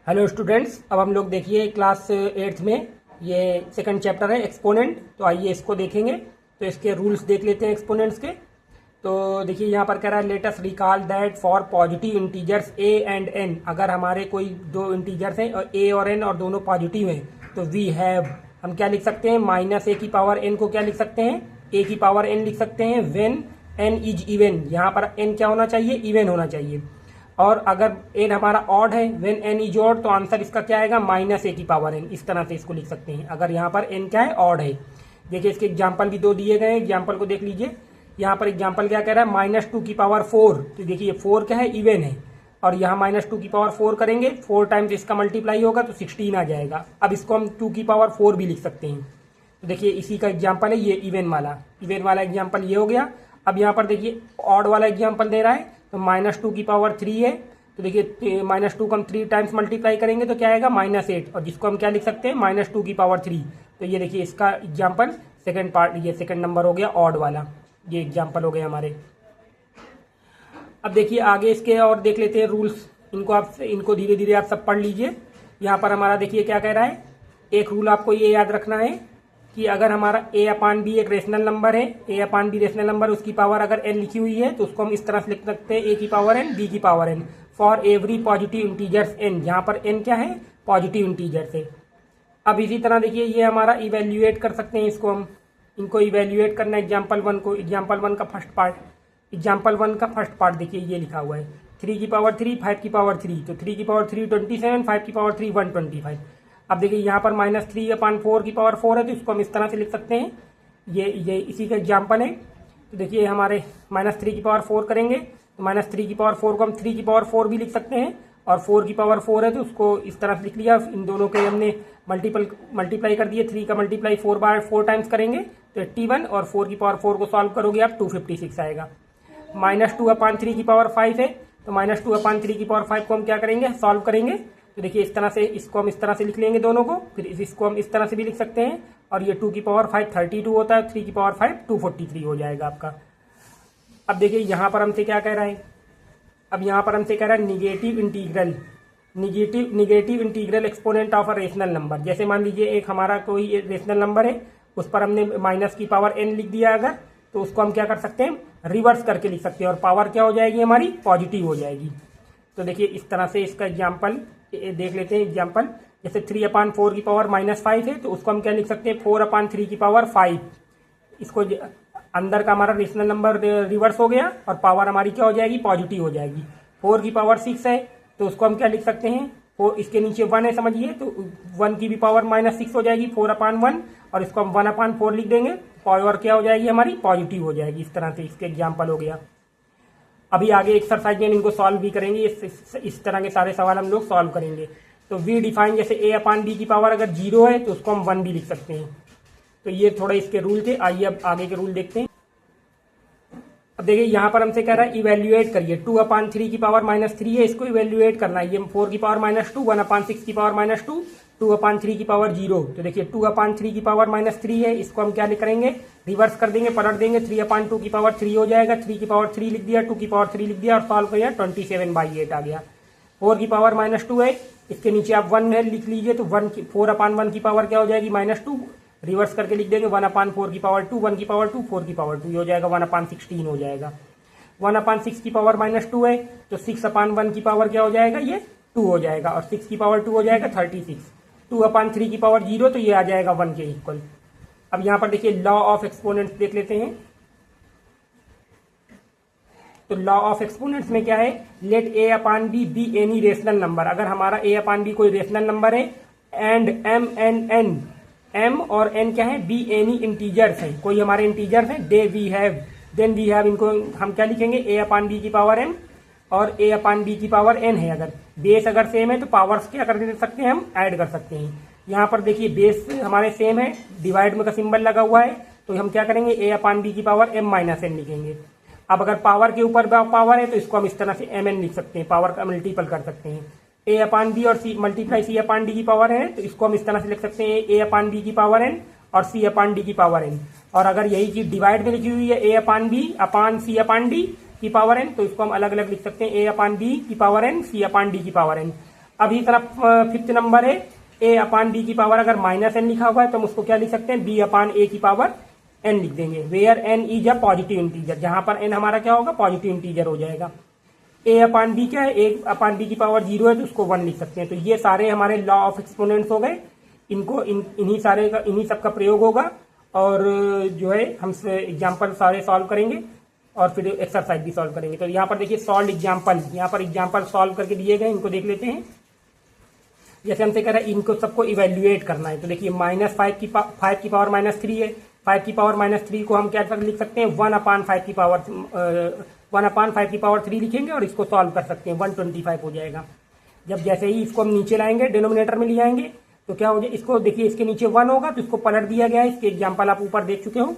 Hello students, अब हम लोग देखिए क्लास 8th में ये सेकंड चैप्टर है एक्सपोनेंट। तो आइए इसको देखेंगे। तो इसके रूल्स देख लेते हैं एक्सपोनेंट्स के। तो देखिए यहाँ पर कह रहा है let us recall that for positive integers a and n, अगर हमारे कोई दो इंटीजर्स हैं और ए और एन और दोनों पॉजिटिव हैं तो वी हैव, हम क्या लिख सकते हैं, माइनस ए की पावर एन को क्या लिख सकते हैं, ए की पावर एन लिख सकते हैं व्हेन एन इज इवन। यहाँ पर एन क्या होना चाहिए, इवन होना चाहिए। और अगर एन हमारा ऑड है, व्हेन एन इज ऑड, तो आंसर इसका क्या आएगा, माइनस ए की पावर एन। इस तरह से इसको लिख सकते हैं अगर यहाँ पर एन क्या है, ऑड है। देखिए इसके एग्जाम्पल भी दो दिए गए हैं, एग्जाम्पल को देख लीजिए। यहाँ पर एग्जाम्पल क्या कह रहा है, -2 की पावर 4। तो देखिए 4 क्या है, इवन है। और यहाँ -2 की पावर 4 करेंगे, 4 टाइम्स इसका मल्टीप्लाई होगा तो 16 आ जाएगा। अब इसको हम 2 की पावर 4 भी लिख सकते हैं। तो देखिए इसी का एग्जाम्पल है ये इवन वाला एग्जाम्पल ये हो गया। अब यहाँ पर देखिए ऑड वाला एग्जाम्पल दे रहा है, तो -2 की पावर 3 है। तो देखिए -2 को हम 3 टाइम्स मल्टीप्लाई करेंगे तो क्या आएगा, -8, और जिसको हम क्या लिख सकते हैं, -2 की पावर 3। तो ये देखिए इसका एग्जाम्पल सेकंड पार्ट, ये सेकंड नंबर हो गया ऑड वाला, ये एग्जाम्पल हो गए हमारे। अब देखिए आगे इसके और देख लेते हैं रूल्स। इनको धीरे धीरे आप सब पढ़ लीजिए। यहाँ पर हमारा देखिए क्या कह रहा है, एक रूल आपको ये याद रखना है कि अगर हमारा a अपान बी एक रेशनल नंबर है, a upon b rational number, उसकी पावर अगर n लिखी हुई है तो उसको हम इस तरह से लिख सकते हैं, a की पावर n, b की power n for every positive integers n। यहाँ पर n क्या है, पॉजिटिव इंटीजर्स है। अब इसी तरह देखिए ये हमारा इवेल्युएट कर सकते हैं इसको हम, इनको इवेल्युएट करना है एग्जाम्पल 1 को। एग्जाम्पल 1 का फर्स्ट पार्ट देखिए ये लिखा हुआ है 3 की पावर 3, 5 की पावर 3। तो 3 की पावर 3 27, 5 की पावर 3 125। अब देखिए यहाँ पर -3 अपान 4 की पावर 4 है, तो इसको हम इस तरह से लिख सकते हैं, ये इसी का एग्जाम्पल है। तो देखिए हमारे -3 की पावर 4 करेंगे तो -3 की पावर 4 को हम 3 की पावर 4 भी लिख सकते हैं, और 4 की पावर 4 है तो उसको इस तरह से लिख लिया। इन दोनों के हमने मल्टीप्लाई कर दिए, 3 का मल्टीप्लाई 4 टाइम्स करेंगे तो 81, और 4 की पावर 4 को सॉल्व करोगे आप 256 आएगा। -2 अपान 3 की पावर 5 है, तो -2 अपान 3 की पावर 5 को हम क्या करेंगे, सॉल्व करेंगे। तो देखिए इस तरह से इसको हम इस तरह से लिख लेंगे दोनों को, फिर इसको हम इस तरह से भी लिख सकते हैं। और ये 2 की पावर 5 32 होता है, 3 की पावर 5 243 हो जाएगा आपका। अब देखिए यहाँ पर हमसे क्या कह रहा है, अब यहाँ पर हमसे कह रहा है negative integral exponent of a rational number. जैसे मान लीजिए एक हमारा कोई रेशनल नंबर है, उस पर हमने माइनस की पावर n लिख दिया अगर, तो उसको हम क्या कर सकते हैं, रिवर्स करके लिख सकते हैं, और पावर क्या हो जाएगी हमारी, पॉजिटिव हो जाएगी। तो देखिए इस तरह से इसका एग्जाम्पल देख लेते हैं। एग्जाम्पल जैसे 3 अपान 4 की पावर -5 है, तो उसको हम क्या लिख सकते हैं, 4 अपान 3 की पावर 5। इसको अंदर का हमारा रेशनल नंबर रिवर्स हो गया और पावर हमारी क्या हो जाएगी, पॉजिटिव हो जाएगी। 4 की पावर 6 है, तो उसको हम क्या लिख सकते हैं, इसके नीचे 1 है समझिए, तो 1 की भी पावर -6 हो जाएगी, 4 अपान 1, और इसको हम 1 अपान 4 लिख देंगे, पावर क्या हो जाएगी हमारी, पॉजिटिव हो जाएगी। इस तरह से इसके एग्जाम्पल हो गया। अभी आगे एक्सरसाइज में इनको सॉल्व भी करेंगे, इस तरह के सारे सवाल हम लोग सॉल्व करेंगे। तो वी डिफाइन, जैसे a अपान बी की पावर अगर 0 है तो उसको हम 1 भी लिख सकते हैं। तो ये थोड़ा इसके रूल थे। आइए अब आगे के रूल देखते हैं। अब देखिए यहाँ पर हमसे कह रहा है इवेल्युएट करिए, 2 अपान 3 की पावर -3 है, इसको इवेल्युएट करना है। ये 4 की पावर -2, 1 अपान 6 की पावर -2, 2 अपान 3 की पावर 0। तो देखिए 2 अपान 3 की पावर -3 है, इसको हम क्या करेंगे, रिवर्स कर देंगे, पलट देंगे, 3 अपान 2 की पावर 3 हो जाएगा, 3 की पावर 3 लिख दिया, 2 की पावर 3 लिख दिया, और सॉल्व किया 27/8 आ गया। 4 की पावर -2 है, इसके नीचे आप 1 है लिख लीजिए, तो 4 अपान 1 की पावर क्या हो जाएगी, -2, रिवर्स करके लिख देंगे, 1 अपान 4 की पावर 2, 1 की पावर 2, 4 की पावर 2, ये हो जाएगा 1 अपान 16 हो जाएगा। 1 अपान 6 की पावर -2 है, तो 6 अपान 1 की पावर क्या हो जाएगा, ये 2 हो जाएगा, और 6 की पावर 2 हो जाएगा 36। 2 अपान 3 की पावर 0, तो ये आ जाएगा 1 के इक्वल। अब यहाँ पर देखिए लॉ ऑफ एक्सपोनेंट्स देख लेते हैं। तो लॉ ऑफ एक्सपोनेंट्स में क्या है, let a upon b any rational number. अगर हमारा a अपान बी कोई रेशनल नंबर है, and m and n, m और n क्या है, बी एनी इंटीजर्स है, कोई हमारे इंटीजर्स है, देन वी हैव, इनको हम क्या लिखेंगे, a अपान बी की पावर m और a अपान बी की पावर n है। अगर बेस अगर सेम है तो पावर्स क्या कर सकते हैं, हम ऐड कर सकते हैं। यहाँ पर देखिए बेस हमारे सेम है, डिवाइड में का सिंबल लगा हुआ है, तो हम क्या करेंगे, a अपान बी की पावर m-n लिखेंगे। अब अगर पावर के ऊपर पावर है तो इसको हम इस तरह से mn लिख सकते हैं, पावर का मल्टीपल कर सकते हैं। a अपान बी और c multiply c upon d की पावर है, तो इसको हम इस तरह से लिख सकते हैं, a अपान बी की पावर n और c अपान डी की पावर n। और अगर यही चीज डिवाइड में लिखी हुई है, a upon b upon c upon d की पावर n, तो इसको हम अलग अलग लिख सकते हैं, a अपान बी की power n, c upon d की पावर n। अभी तरफ 5th नंबर है a अपान b की पावर अगर -n लिखा हुआ है तो हम उसको क्या लिख सकते हैं, b अपान a की पावर n लिख देंगे, where n is a positive integer, जहां पर n हमारा क्या होगा, पॉजिटिव इंटीजर हो जाएगा। a अपान b क्या है, a अपान b की पावर 0 है तो उसको 1 लिख सकते हैं। तो ये सारे हमारे लॉ ऑफ एक्सपोनेंट्स हो गए, इनको इन्हीं सब का प्रयोग होगा और जो है हम एग्जाम्पल सारे सॉल्व करेंगे और फिर एक्सरसाइज भी सॉल्व करेंगे। तो यहाँ पर देखिए सॉल्व एग्जाम्पल, यहाँ पर एग्जाम्पल सॉल्व करके दिए गए, इनको देख लेते हैं। जैसे हमसे कह रहा है इनको सबको इवेल्युएट करना है, तो देखिए -5 की पावर -3 है, 5 की पावर -3 को हम क्या लिख सकते हैं, 1 अपान 5 की पावर 3 लिखेंगे और इसको सॉल्व कर सकते हैं, 125 हो जाएगा। जब जैसे ही इसको हम नीचे लाएंगे, डिनोमिनेटर में ले आएंगे तो क्या हो जाए, इसको देखिए इसके नीचे 1 होगा तो इसको पलट दिया गया है, इसके एग्जाम्पल आप ऊपर देख चुके हो।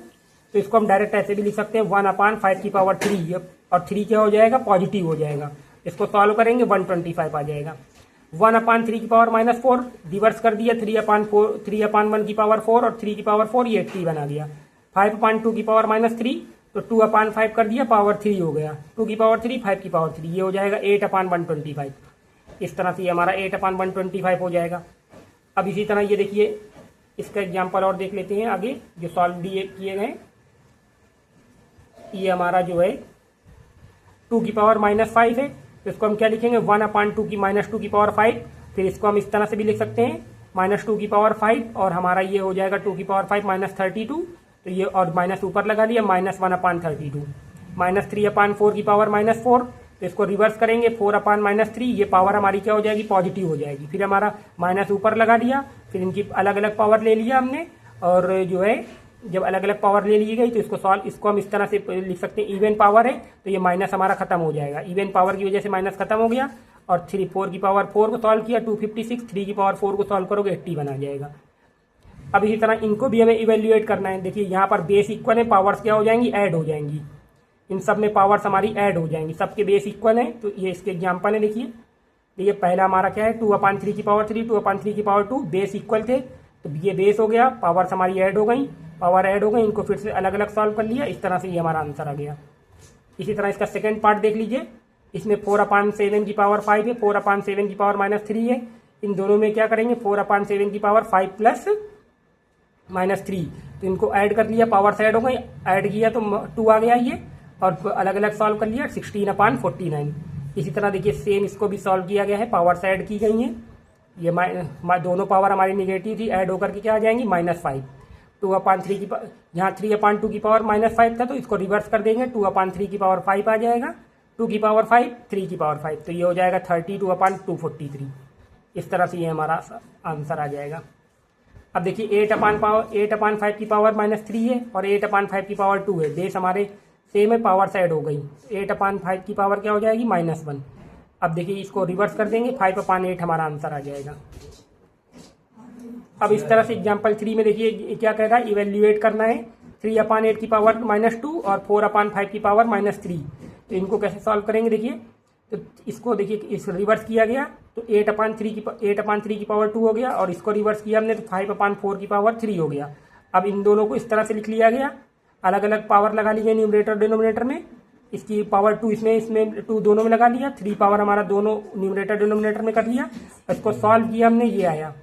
तो इसको हम डायरेक्ट ऐसे भी लिख सकते हैं 1 अपान 5 की पावर 3 और 3 क्या हो जाएगा, पॉजिटिव हो जाएगा। इसको सॉल्व करेंगे 125 आ जाएगा। 1 अपान 3 की पावर -4 रिवर्स कर दिया, 3 अपान 1 की पावर 4 और 3 की पावर 4 ये 80 बना गया। 5 अपान 2 की पावर -3 तो 2 अपान 5 कर दिया, पावर 3 हो गया, 2 की पावर 3 5 की पावर 3 ये हो जाएगा 8 अपान 125। इस तरह से ये हमारा 8 अपान 125 हो जाएगा। अब इसी तरह ये देखिए इसका एग्जाम्पल और देख लेते हैं आगे जो सॉल्व किए गए। ये हमारा जो है 2 की पावर -5 है तो इसको हम क्या लिखेंगे, 1 अपान 2 की -2 की पावर 5। फिर इसको हम इस तरह से भी लिख सकते हैं -2 की पावर 5 और हमारा ये हो जाएगा 2 की पावर 5 -32। तो ये और माइनस ऊपर लगा लिया, -1 अपान 32। -3 अपान 4 की पावर -4 तो इसको रिवर्स करेंगे, 4 अपान -3 ये पावर हमारी क्या हो जाएगी, पॉजिटिव हो जाएगी। फिर हमारा माइनस ऊपर लगा लिया, फिर इनकी अलग अलग पावर ले लिया हमने और जो है जब अलग अलग पावर ले ली गई तो इसको हम इस तरह से लिख सकते हैं, इवन पावर है तो ये माइनस हमारा खत्म हो जाएगा, इवन पावर की वजह से माइनस खत्म हो गया। और 4 की पावर 4 को सॉल्व किया 256, 3 की पावर 4 को सॉल्व करोगे 80 बना जाएगा। अब इसी तरह इनको भी हमें इवेल्युएट करना है। देखिए यहाँ पर बेस इक्वल है, पावर्स क्या हो जाएंगी, ऐड हो जाएंगी, इन सब में पावर्स हमारी ऐड हो जाएंगी, सबके बेस इक्वल है। तो ये इसके एग्जाम्पल है, देखिए ये पहला हमारा क्या है 2 अपान 3 की पावर 3, 2 अपान 3 की पावर 2 बेस इक्वल थे तो ये बेस हो गया, पावर्स हमारी ऐड हो गई, इनको फिर से अलग अलग सॉल्व कर लिया, इस तरह से ये हमारा आंसर आ गया। इसी तरह इसका सेकंड पार्ट देख लीजिए, इसमें 4 अपान 7 की पावर 5 है, 4 अपान 7 की पावर -3 है। इन दोनों में क्या करेंगे, 4 अपान 7 की पावर 5 प्लस -3 तो इनको ऐड कर लिया, पावर ऐड हो गई, ऐड किया तो 2 आ गया ये और अलग अलग सॉल्व कर लिया 16 अपान 49। इसी तरह देखिए सेम इसको भी सॉल्व किया गया है, पावर्स ऐड की गई हैं, ये दोनों पावर हमारी निगेटिव थी, ऐड होकर के क्या आ जाएंगी -5। 2 अपान 3 की यहाँ 3 अपान 2 की पावर -5 था तो इसको रिवर्स कर देंगे, 2 अपान 3 की पावर 5 आ जाएगा, 2 की पावर 5, 3 की पावर 5 तो ये हो जाएगा 32 अपान 243। इस तरह से ये हमारा आंसर आ जाएगा। अब देखिए 8 अपान 5 की पावर -3 है और 8 अपान 5 की पावर 2 है, बेस हमारे सेम है, पावर ऐड हो गई, 8 अपान 5 की पावर क्या हो जाएगी -1। अब देखिए इसको रिवर्स कर देंगे, 5 अपान 8 हमारा आंसर आ जाएगा। अब इस तरह से एग्जाम्पल 3 में देखिए क्या कह रहा है, इवेल्युएट करना है 3 अपान 8 की पावर -2 और 4 अपान 5 की पावर -3। तो इनको कैसे सॉल्व करेंगे, देखिए तो इसको देखिए इस रिवर्स किया गया तो 8 अपान 3 की पावर 2 हो गया और इसको रिवर्स किया हमने तो 5 अपान 4 की पावर 3 हो गया। अब इन दोनों को इस तरह से लिख लिया गया, अलग अलग पावर लगा ली गई न्यूमरेटर डिनोमिनेटर में, इसकी पावर 2 इसमें 2 दोनों में लगा लिया, 3 पावर हमारा दोनों न्यूमरेटर डिनोमिनेटर में कर लिया, इसको सॉल्व किया हमने, ये आया।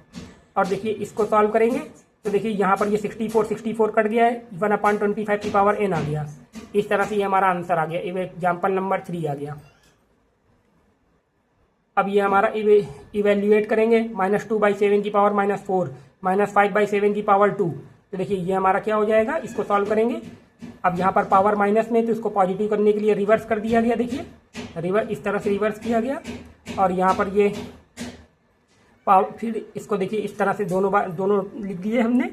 और देखिए इसको सॉल्व करेंगे तो देखिए यहाँ पर ये 64 कट गया है, 1 अपान 25 की पावर n आ गया। इस तरह से ये हमारा आंसर आ गया, एग्जाम्पल नंबर 3 आ गया। अब ये हमारा इवेल्युएट करेंगे, -2/7 की पावर -4, -5/7 की पावर 2 तो देखिए ये हमारा क्या हो जाएगा, इसको सॉल्व करेंगे। अब यहाँ पर पावर माइनस में तो इसको पॉजिटिव करने के लिए रिवर्स कर दिया गया, देखिए इस तरह से रिवर्स किया गया और यहाँ पर ये फिर इसको देखिए इस तरह से दोनों लिख दिए हमने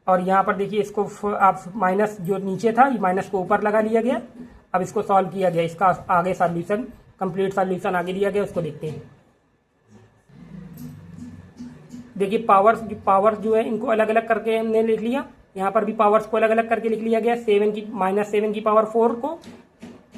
और यहाँ पर देखिए इसको आप माइनस जो नीचे था माइनस को ऊपर लगा लिया गया। अब इसको सॉल्व किया गया, इसका आगे सॉल्यूशन कंप्लीट सॉल्यूशन आगे दिया गया, उसको देखते हैं। देखिए पावर्स जो है इनको अलग अलग करके हमने लिख लिया, यहाँ पर भी पावर्स को अलग अलग करके लिख लिया गया। -7 की पावर 4 को,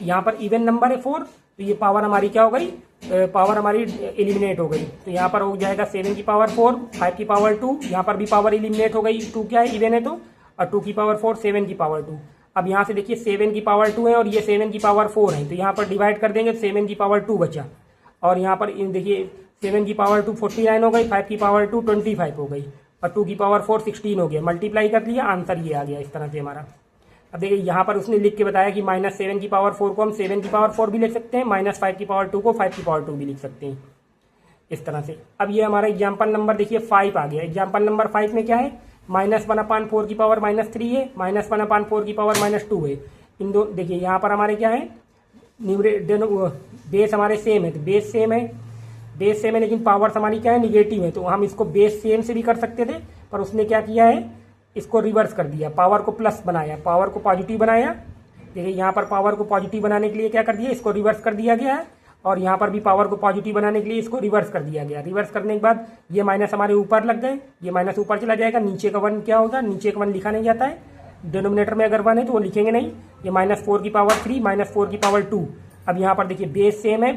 यहाँ पर इवन नंबर है 4 तो ये पावर हमारी क्या हो गई, पावर हमारी एलिमिनेट हो गई। तो यहाँ पर हो जाएगा 7 की पावर 4, 5 की पावर 2, यहाँ पर भी पावर एलिमिनेट हो गई, 2 क्या है इवन है तो, और 2 की पावर 4, 7 की पावर 2। अब यहाँ से देखिए 7 की पावर 2 है और ये 7 की पावर 4 है तो यहाँ पर डिवाइड कर देंगे, 7 की पावर 2 बचा और यहाँ पर देखिए 7 की पावर 2 49 हो गई, 5 की पावर 2 25 हो गई, और 2 की पावर 4 16 हो गया। मल्टीप्लाई कर लिया, आंसर ये आ गया इस तरह से हमारा। अब देखिए यहाँ पर उसने लिख के बताया कि -7 की पावर 4 को हम 7 की पावर 4 भी लिख सकते हैं, -5 की पावर 2 को 5 की पावर 2 भी लिख सकते हैं, इस तरह से। अब ये हमारा एग्जाम्पल नंबर देखिए 5 आ गया। एग्जाम्पल नंबर 5 में क्या है, -1/4 की पावर -3 है, -1/4 की पावर -2 है। इन दो देखिए यहाँ पर हमारे क्या है, बेस हमारे सेम है, तो बेस सेम है, बेस सेम है, लेकिन पावर्स हमारी क्या है, निगेटिव है। तो हम इसको बेस सेम से भी कर सकते थे, पर उसने क्या किया है, इसको रिवर्स कर दिया, पावर को प्लस बनाया, पावर को पॉजिटिव बनाया। देखिए यहाँ पर पावर को पॉजिटिव बनाने के लिए क्या कर दिया, इसको रिवर्स कर दिया गया है, और यहाँ पर भी पावर को पॉजिटिव बनाने के लिए इसको रिवर्स कर दिया गया। रिवर्स करने के बाद ये माइनस हमारे ऊपर लग गए, ये माइनस ऊपर चला जाएगा, नीचे का 1 क्या होगा, नीचे का 1 लिखा नहीं जाता है, डिनोमिनेटर में अगर 1 है तो वो लिखेंगे नहीं। ये -4 की पावर 3, -4 की पावर 2। अब यहाँ पर देखिए बेस सेम है,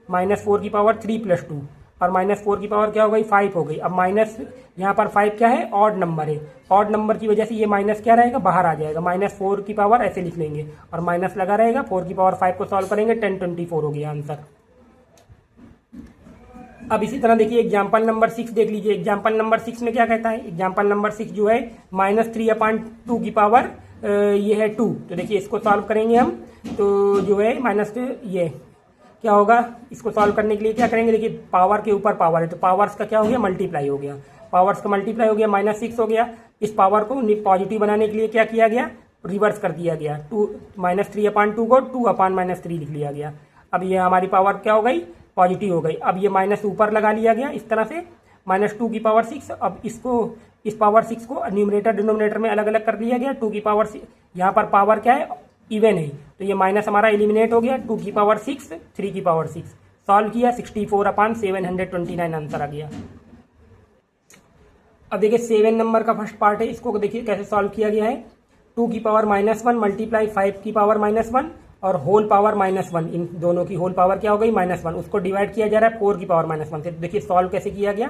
-4 की पावर 3 + 2, और -4 की पावर क्या हो गई, 5 हो गई। अब माइनस यहाँ पर 5 क्या है, ऑड नंबर है, ऑड नंबर की वजह से ये माइनस क्या रहेगा, बाहर आ जाएगा। -4 की पावर ऐसे लिख लेंगे, और माइनस लगा रहेगा, 4 की पावर 5 को सॉल्व करेंगे, 10 24 हो गया आंसर। अब इसी तरह देखिए एग्जाम्पल नंबर 6 देख लीजिए। एग्जाम्पल नंबर 6 में क्या कहता है, एग्जाम्पल नंबर 6 जो है -3/2 की पावर ये है 2। तो देखिए इसको सॉल्व करेंगे हम, तो जो है माइनस ये क्या होगा, इसको सॉल्व करने के लिए क्या करेंगे, देखिए पावर के ऊपर पावर है, तो पावर्स का क्या हो गया, मल्टीप्लाई हो गया, पावर्स का मल्टीप्लाई हो गया, -6 हो गया। इस पावर को पॉजिटिव बनाने के लिए क्या किया गया, रिवर्स कर दिया गया, -3/2 को 2/-3 लिख लिया गया। अब ये हमारी पावर क्या हो गई, पॉजिटिव हो गई। अब ये माइनस ऊपर लगा लिया गया इस तरह से, -2 की पावर 6। अब इसको, इस पावर 6 को न्यूमरेटर डिनोमिनेटर में अलग अलग कर दिया गया। 2 की पावर 6, यहाँ पर पावर क्या है, इवन है, तो ये माइनस हमारा एलिमिनेट हो गया। 2 की पावर 6, 3 की पावर 6 सॉल्व किया, 64/729 आंसर आ गया। अब देखिए 7 नंबर का फर्स्ट पार्ट है, इसको देखिए कैसे सॉल्व किया गया है। 2 की पावर -1 मल्टीप्लाई 5 की पावर -1 और होल पावर -1, इन दोनों की होल पावर क्या हो गई, -1, उसको डिवाइड किया जा रहा है 4 की पावर -1 से। देखिए सॉल्व कैसे किया गया,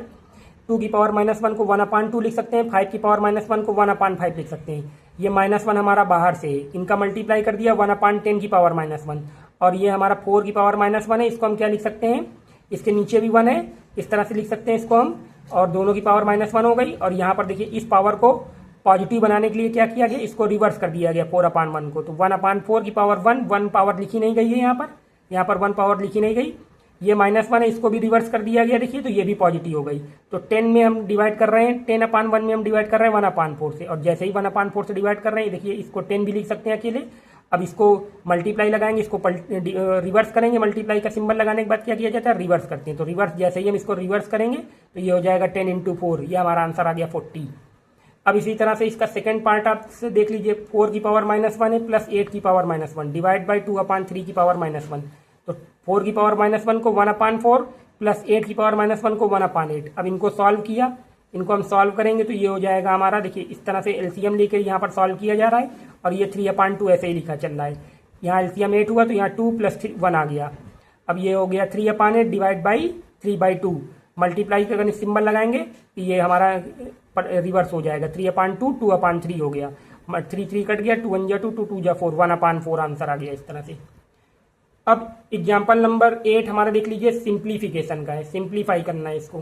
2 की पावर -1 को 1/2 लिख सकते हैं, 5 की पावर -1 को 1/5 लिख सकते हैं। ये -1 हमारा बाहर से है, इनका मल्टीप्लाई कर दिया 1/10 की पावर -1, और ये हमारा 4 की पावर -1 है, इसको हम क्या लिख सकते हैं, इसके नीचे भी 1 है, इस तरह से लिख सकते हैं इसको हम, और दोनों की पावर -1 हो गई। और यहाँ पर देखिए इस पावर को पॉजिटिव बनाने के लिए क्या किया गया, इसको रिवर्स कर दिया गया 4/1 को, तो 1/4 की पावर 1 पावर लिखी नहीं गई है, यहाँ पर 1 पावर लिखी नहीं गई। ये -1 है, इसको भी रिवर्स कर दिया गया, देखिए तो ये भी पॉजिटिव हो गई। तो 10 में हम डिवाइड कर रहे हैं, 10/1 में हम डिवाइड कर रहे हैं 1/4 से, और जैसे ही 1/4 से डिवाइड कर रहे हैं, देखिए इसको 10 भी लिख सकते हैं अकेले। अब इसको मल्टीप्लाई लगाएंगे, इसको रिवर्स करेंगे, मल्टीप्लाई का सिंबल लगाने के बाद क्या किया जाता है, रिवर्स करते हैं। तो रिवर्स, जैसे ही हम इसको रिवर्स करेंगे तो ये हो जाएगा 10 × 4, ये हमारा आंसर आ गया 40। अब इसी तरह से इसका सेकंड पार्ट आप देख लीजिए, 4 की पावर -1 है प्लस 8 की पावर -1 डिवाइड बाई 2/3 की पावर -1। तो 4 की पावर -1 को 1/4 प्लस 8 की पावर -1 को 1/8। अब इनको सॉल्व किया, इनको हम सॉल्व करेंगे तो ये हो जाएगा हमारा, देखिए इस तरह से एलसीएम लेकर यहाँ पर सॉल्व किया जा रहा है, और ये 3/2 ऐसे ही लिखा चल रहा है। यहाँ एलसीएम 8 हुआ तो यहाँ 2 + 1 आ गया। अब ये हो गया 3/8 डिवाइड बाई 3/2, मल्टीप्लाई का अगर सिंबल लगाएंगे तो ये हमारा रिवर्स हो जाएगा, 3/2 2/3 हो गया, 3 कट गया, 2 1 जा 2 2 2 जा 4, 1/4 आंसर आ गया इस तरह से। अब एग्जाम्पल नंबर 8 हमारा देख लीजिए, सिंप्लीफिकेशन का है, सिंप्लीफाई करना है इसको।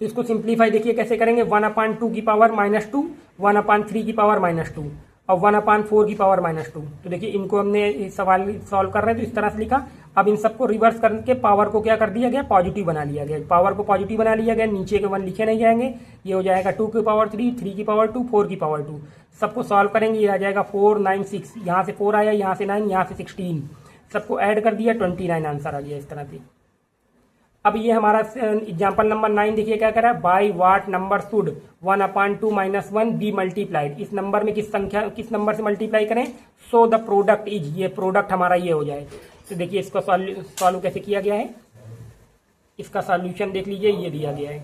तो इसको सिंप्लीफाई देखिए कैसे करेंगे, 1/2 की पावर -2, 1/3 की पावर -2 और 1/4 की पावर -2। तो देखिए इनको हमने सवाल सॉल्व कर रहे हैं तो इस तरह से लिखा। अब इन सबको रिवर्स करके पावर को क्या कर दिया गया, पॉजिटिव बना लिया गया, पावर को पॉजिटिव बना लिया गया, नीचे के 1 लिखे नहीं जाएंगे। ये हो जाएगा 2 की पावर 3, 3 की पावर 2, 4 की पावर 2। सबको सॉल्व करेंगे, ये आ जाएगा 4 9 6, यहाँ से 4 आया, यहाँ से 9, यहाँ से 16, सबको ऐड कर दिया, 29 आंसर आ गया इस तरह से। अब ये हमारा एग्जाम्पल नंबर 9 देखिए क्या कह रहा है, by what number should 1/2 - 1 be multiplied. इस नंबर में किस नंबर से मल्टीप्लाई करें, सो द प्रोडक्ट इज, ये प्रोडक्ट हमारा ये हो जाए। तो देखिए इसका सॉल्व कैसे किया गया है, इसका सॉल्यूशन देख लीजिए, ये दिया गया है।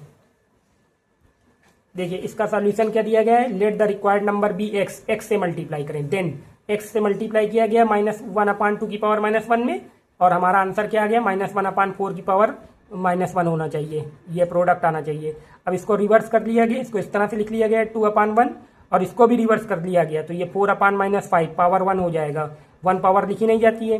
देखिए इसका सॉल्यूशन क्या दिया गया है, let the required number be x से मल्टीप्लाई करें, देन एक्स से मल्टीप्लाई किया गया -1/2 की पावर -1 में, और हमारा आंसर क्या आ गया, -1/4 की पावर -1 होना चाहिए, ये प्रोडक्ट आना चाहिए। अब इसको रिवर्स कर लिया गया, इसको इस तरह से लिख लिया गया 2/1, और इसको भी रिवर्स कर लिया गया, तो ये 4/-5 पावर 1 हो जाएगा, 1 पावर लिखी नहीं जाती है।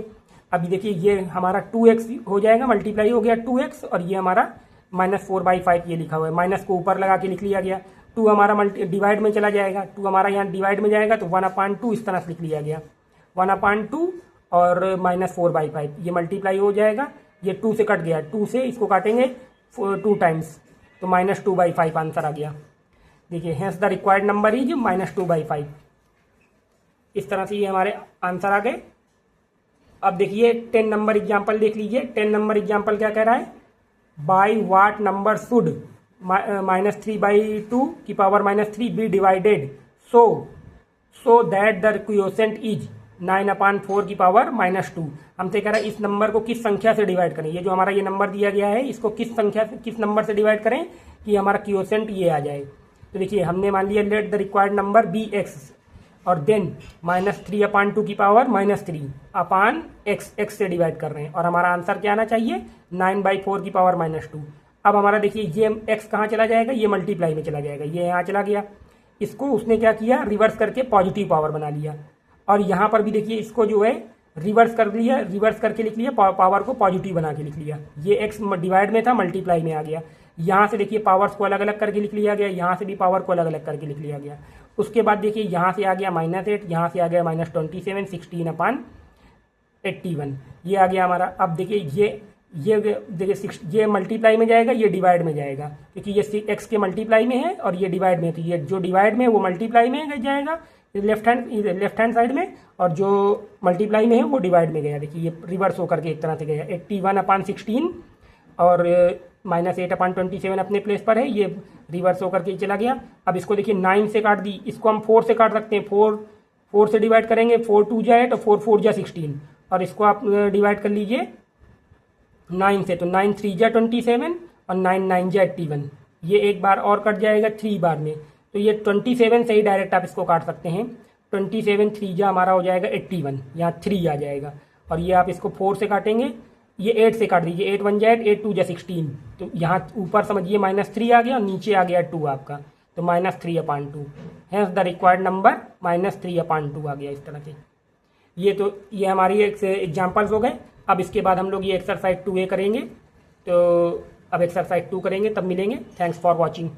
अभी देखिए ये हमारा 2x हो जाएगा, मल्टीप्लाई हो गया 2x, और ये हमारा -4/5 ये लिखा हुआ है, माइनस को ऊपर लगा के लिख लिया गया। 2 हमारा डिवाइड में चला जाएगा, 2 हमारा यहाँ डिवाइड में जाएगा तो 1/2 इस तरह से लिख लिया गया, 1/2 और -4/5 ये मल्टीप्लाई हो जाएगा। ये 2 से कट गया, 2 से इसको काटेंगे 2 टाइम्स तो -2/5 आंसर आ गया। देखिए hence the required number is -2/5। इस तरह से ये हमारे आंसर आ गए। अब देखिए 10 नंबर एग्जाम्पल देख लीजिए। 10 नंबर एग्जाम्पल क्या कह रहा है, बाई वाट नंबर शुड -3/2 की power -3 be divided so that the quotient is 9/4 की पावर -2। हमसे कह रहा है इस नंबर को किस संख्या से डिवाइड करें। ये जो हमारा ये नंबर दिया गया है इसको किस संख्या से, किस नंबर से डिवाइड करें कि हमारा क्वोशेंट ये आ जाए। तो देखिए हमने मान लिया let the required number be x, और देन -3/2 की पावर -3/x, x से डिवाइड कर रहे हैं, और हमारा आंसर क्या आना चाहिए 9/4 की पावर -2। अब हमारा देखिए ये x कहाँ चला जाएगा, ये मल्टीप्लाई में चला जाएगा, ये यहाँ चला गया। इसको उसने क्या किया, रिवर्स करके पॉजिटिव पावर बना लिया, और यहाँ पर भी देखिए इसको जो है रिवर्स कर लिया, रिवर्स करके लिख लिया, पावर को पॉजिटिव बना के लिख लिया। ये x डिवाइड में था, मल्टीप्लाई में आ गया। यहाँ से देखिए पावर्स को अलग अलग करके लिख लिया गया, यहाँ से भी पावर को अलग अलग करके लिख लिया गया। उसके बाद देखिए यहाँ से आ गया -8, यहाँ से आ गया -27, 16/81 ये आ गया हमारा। अब देखिए ये देखिए ये मल्टीप्लाई में जाएगा, ये डिवाइड में जाएगा, क्योंकि ये x के मल्टीप्लाई में है और ये डिवाइड में है, तो ये जो डिवाइड में है वो मल्टीप्लाई में जाएगा लेफ्ट हैंड साइड में, और जो मल्टीप्लाई में है वो डिवाइड में गया। देखिए ये रिवर्स होकर के एक तरह से गया, 81/16 और -8/27 अपने प्लेस पर है, ये रिवर्स होकर के चला गया। अब इसको देखिए 9 से काट दी, इसको हम 4 से काट सकते हैं, 4 से डिवाइड करेंगे, 4 2 जाए तो 4 4 जा 16, और इसको आप डिवाइड कर लीजिए 9 से, तो 9 3 जा 27 और 9 9 जा 81। ये एक बार और कट जाएगा 3 बार में, तो ये 27 से ही डायरेक्ट आप इसको काट सकते हैं। 27 3 जा हमारा हो जाएगा 81, यहाँ 3 आ जाएगा, और ये आप इसको 4 से काटेंगे, ये 8 से काट दीजिए, 8 1 जाए 8 2 जा 16, तो यहाँ ऊपर समझिए -3 आ गया और नीचे आ गया 2 आपका, तो -3/2 हैंस द रिक्वायर्ड नंबर -3/2 आ गया इस तरह से। ये हमारी एग्जाम्पल्स हो गए। अब इसके बाद हम लोग ये एक्सरसाइज 2A करेंगे, तो अब एक्सरसाइज 2 करेंगे, तब मिलेंगे। Thanks for watching.